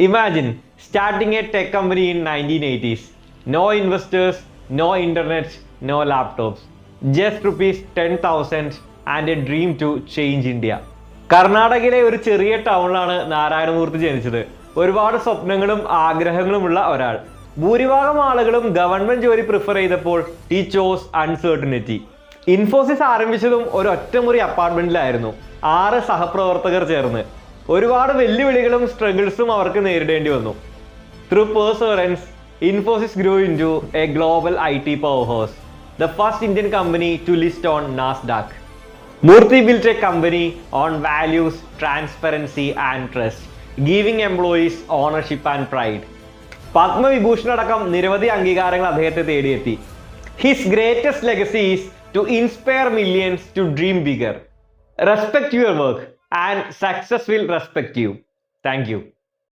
Imagine starting a tech company in 1980s. No investors, no internet, no laptops. Just rupees 10,000 and a dream to change India. കർണാടകയിലെ ഒരു ചെറിയ ടൗണിലാണ് നാരായണമൂർത്തി ജനിച്ചത്. ഒരുപാട് സ്വപ്നങ്ങളും ആഗ്രഹങ്ങളുമുള്ള ഒരാൾ. ഭൂരിഭാഗം ആളുകളും ഗവൺമെന്റ് ജോലി പ്രിഫർ ചെയ്തപ്പോൾ he chose uncertainty. ഇൻഫോസിസ് ആരംഭിച്ചതും ഒരു ഒറ്റമുറി അപ്പാർട്ട്മെന്റിലായിരുന്നു. 6 സഹപ്രവർത്തകർ ചേർന്ന്. ഒരുപാട് വെല്ലുവിളികളും സ്ട്രഗിൾസും അവർക്ക് നേരിടേണ്ടി വന്നു. Through perseverance, Infosys grew into a global IT powerhouse, the first Indian company to list on Nasdaq. Murthy built a company on values, transparency and trust, giving employees ownership and pride. Padma Vibhushan അടക്കം നിരവധി അംഗീകാരങ്ങൾ അദ്ദേഹത്തെ തേടിയെത്തി. His greatest legacy is to inspire millions to dream bigger. Respect your work and success will respect you. Thank you.